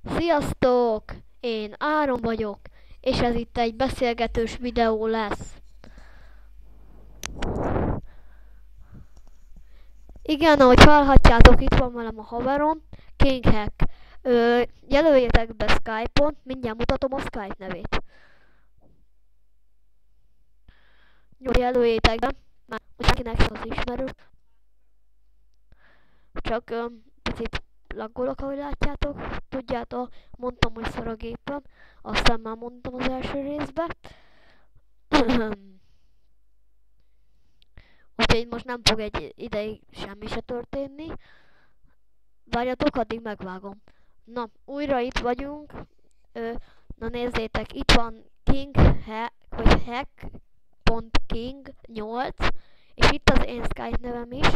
Sziasztok! Én Áron vagyok, és ez itt egy beszélgetős videó lesz. Igen, ahogy hallhatjátok, itt van velem a haverom, King Hack. Jelöljétek be Skype-on, mindjárt mutatom a Skype nevét. Jó, jelöljétek be, már akinek az ismerő. Csak picit laggolok, ahogy látjátok. Tudjátok, mondtam, hogy szar a gépem, aztán már mondtam az első részbe. Úgyhogy most nem fog egy ideig semmi se történni. Várjatok, addig megvágom. Na, újra itt vagyunk. Na nézzétek, itt van King Hack, vagy Hack.King8, és itt az én Skype nevem is.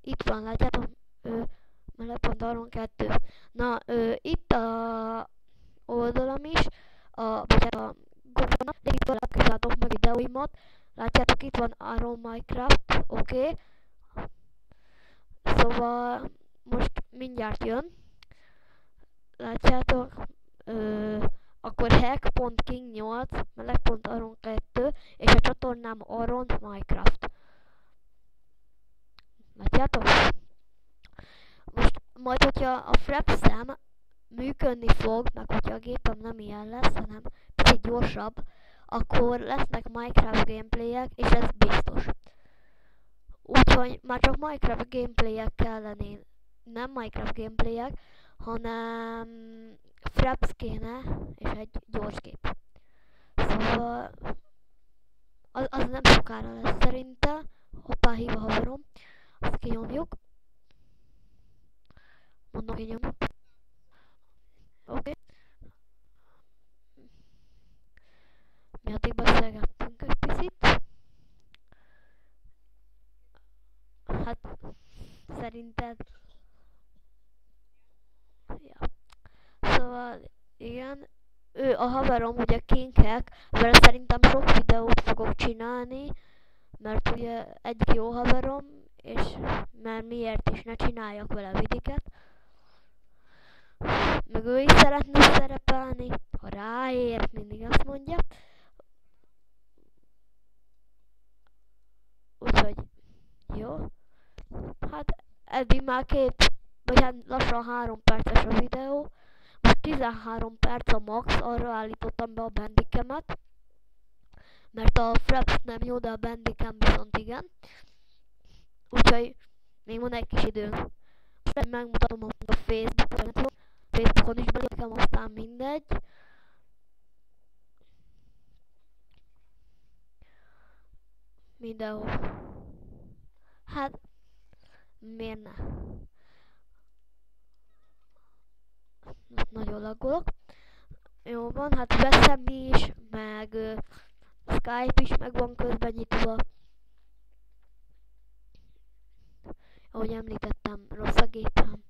Itt van, látjátok, mele.aron2. Na, itt a oldalam is, vagy hát a Google-nak, de itt találjátok meg videóimat. Látjátok, itt van Aron Minecraft, oké. Szóval most mindjárt jön. Látjátok, akkor hack.king8, meleg.aron2, és a csatornám Aron Minecraft. Látjátok? Most majd, hogyha a Frapszem működni fog, meg hogyha a gépem nem ilyen lesz, hanem picit gyorsabb, akkor lesznek Minecraft gameplayek, és ez biztos. Úgyhogy már csak Minecraft gameplayek kellenének, nem Minecraft gameplayek, hanem Fraps kéne, és egy gyors gép. Szóval az nem sokára lesz szerintem. Hoppá, hív a haverom. Azt kinyomjuk. Mondom, kinyomjuk. Oké. Mi addig beszélgettünk egy picit. Hát, szerinted... Ja. Szóval, igen. Ő a haverom, ugye King Hack, vele szerintem sok videót fogok csinálni, mert ugye egy jó haverom, és mert miért is ne csináljak vele vidiket. Meg ő is szeretne szerepelni, ha ráér, mindig azt mondja. Úgyhogy, jó. Hát eddig már vagy hát lassan 3 perces a videó. Most 13 perc a max, arra állítottam be a bandikemet. Mert a Fraps nem jó, de a bandikem viszont igen. Úgyhogy még van egy kis időnk. Most megmutatom a Facebookon is belépem, aztán mindegy. Mindenhol. Hát, miért ne? Nagyon laggolok. Jó van, hát veszem is, meg Skype is meg van közben nyitva. Ahogy említettem, rossz a gépem.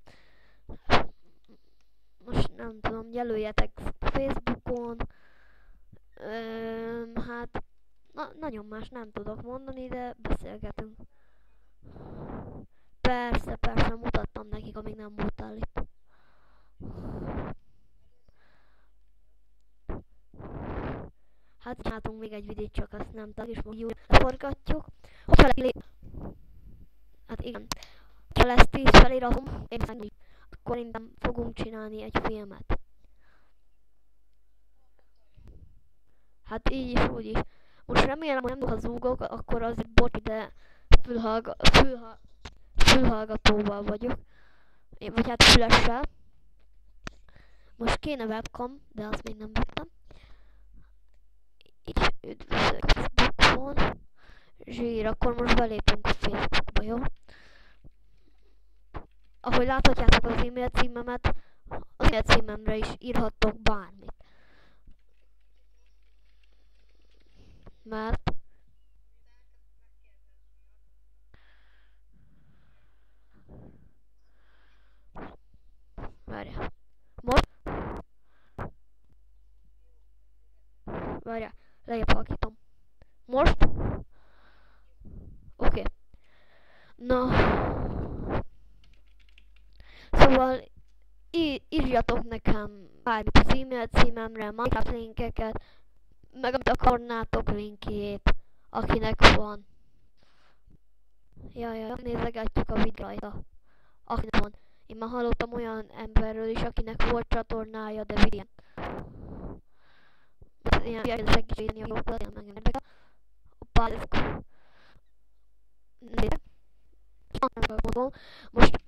Most nem tudom, jelöljetek Facebookon. Hát, nagyon más nem tudok mondani, de beszélgetünk. Persze, persze, mutattam nekik, amíg nem voltál itt. Hát csináltunk még egy videót, csak azt nem tudom, és most jól leforgatjuk. Hát igen. Ha lesz 10 feliratom, akkor innen fogunk csinálni egy filmet. Hát így is, úgy is. Most remélem, hogy nem zúgok, akkor az bocs, de fülhallgatóval vagyok. Vagy hát fülessel. Most kéne webcam, de azt még nem vettem. Így üdvözlök a Facebookon. Zsír, akkor most belépünk a Facebookba, jó? Ahogy láthatjátok az e-mail címemet, az e-mail címemre is írhattok bármit. Mert várjál. Most várjál, lejjebb halkítom. Most? Oké. Na. Szóval írjatok nekem bármit az e-mail címemre, Minecraft linkeket, meg amit akarnátok linkjét, akinek van. Jaj, nézegetjük a videót rajta. Akinek van. Én már hallottam olyan emberről is, akinek volt csatornája, de videón. Ilyen segítségni a jókat, ilyen nagyon érdekel. Hoppá, ez... Nézzétek. Most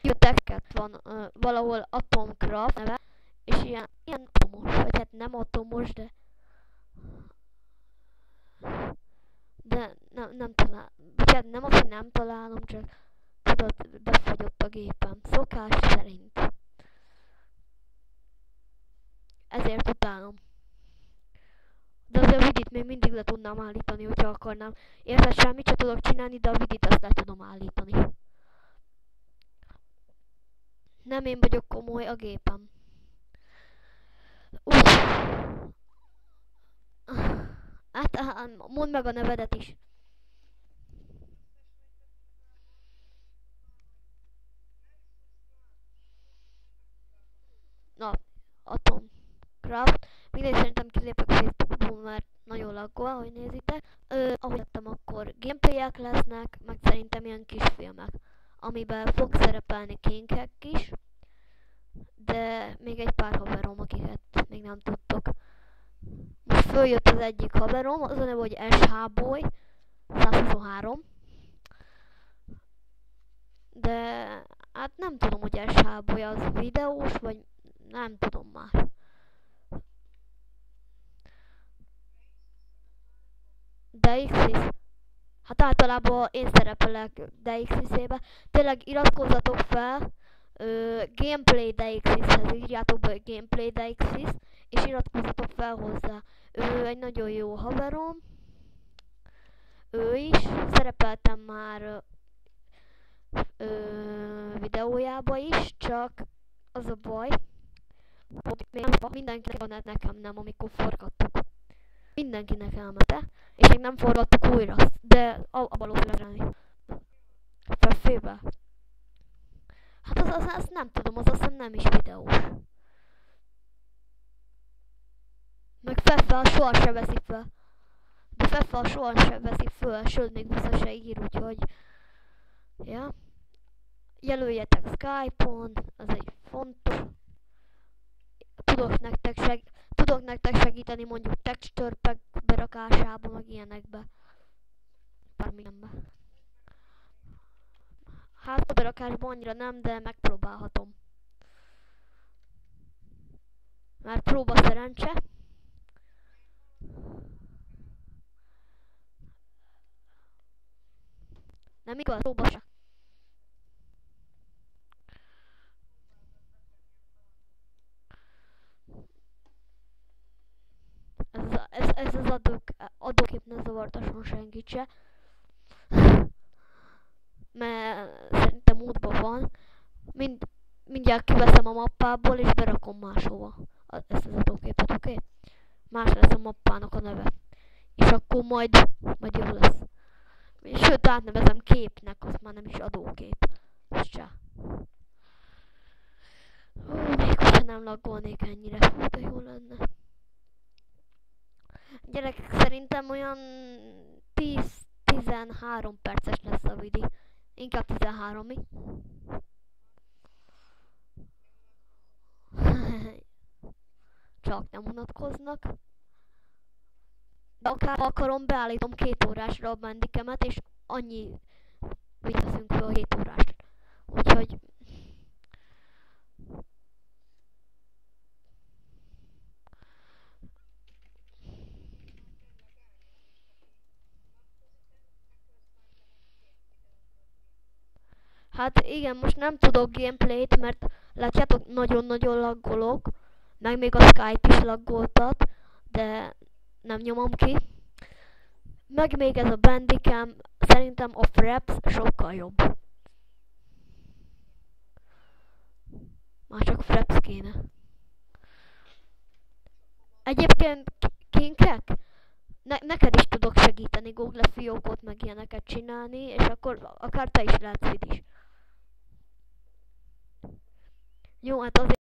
jöttek, van valahol Atomcraft neve, és ilyen atomos, vagy hát nem atomos, de nem találom, vagy hát nem azt, hogy nem találom, csak tudod, befagyott a gépem, szokás szerint. Ezért utálom. De az a vidit még mindig le tudnám állítani, hogyha akarnám. Érted, semmit sem tudok csinálni, de a vidit azt le tudom állítani. Nem én vagyok komoly, a gépem. Hát, mondd meg a nevedet is. Na, Atomcraft. Mindegy, szerintem kilépek Facebookból, mert nagyon laggol, ahogy nézitek. Ahogy lettem, akkor gameplayek lesznek, meg szerintem ilyen kisfilmek, amiben fog szerepelni King is, de még egy pár haverom, akiket még nem tudtok. Most följött az egyik haverom, az a neve, hogy SHBoy 123, de hát nem tudom, hogy SHBoy az videós, vagy nem tudom már. DXIS. Hát általában én szerepelek DXIS-ébe. Tényleg iratkozzatok fel, Gameplay DXIS-hez írjátok be Gameplay DXIS, és iratkozzatok fel hozzá. Ő egy nagyon jó haverom. Ő is. Szerepeltem már videójába is, csak az a baj, hogy mindenkinek van, nekem nem, amikor forgattuk. Mindenkinek elmete, és még nem forgattuk újra, de a valószínűleg Feffébe. Hát azt nem tudom, az azt hiszem nem is videós. Meg Feffe soha se veszi fel. De Feffe soha se veszi föl, sőt még vissza se ír, úgyhogy... Ja. Jelöljetek Skype-on, az egy fontos. Tudok nektek segíteni mondjuk texture pack berakásában, meg ilyenekbe. Bármilyenbe. Hát a berakásban annyira nem, de megpróbálhatom. Már próba szerencse. Nem igaz? Próba se. Ez az adókép ne zavartasson senkit se. Mert szerintem útban van. Mindjárt kiveszem a mappából és berakom máshova ezt az adóképet, oké? Más lesz a mappának a neve. És akkor majd jó lesz. Sőt, átnevezem képnek, azt már nem is adókép. Ez se. Még hogyha nem laggolnék ennyire, de jó lenne. Gyerekek, szerintem olyan 10-13 perces lesz a videó. Inkább 13-ig. Csak nem unatkoznak. De akár akarom, beállítom 2 órásra a bandikemet, és annyi vigyázunk föl 7 órást. Úgyhogy... Hát igen, most nem tudok gameplayt, mert látjátok, nagyon-nagyon laggolok. Meg még a Skype is laggoltat, de nem nyomom ki. Meg még ez a Bandicam, szerintem a Fraps sokkal jobb. Már csak Fraps kéne. Egyébként Kinkek, neked is tudok segíteni Google fiókot meg ilyeneket csinálni, és akkor akár te is lehetsz vid is. Jó, hát azért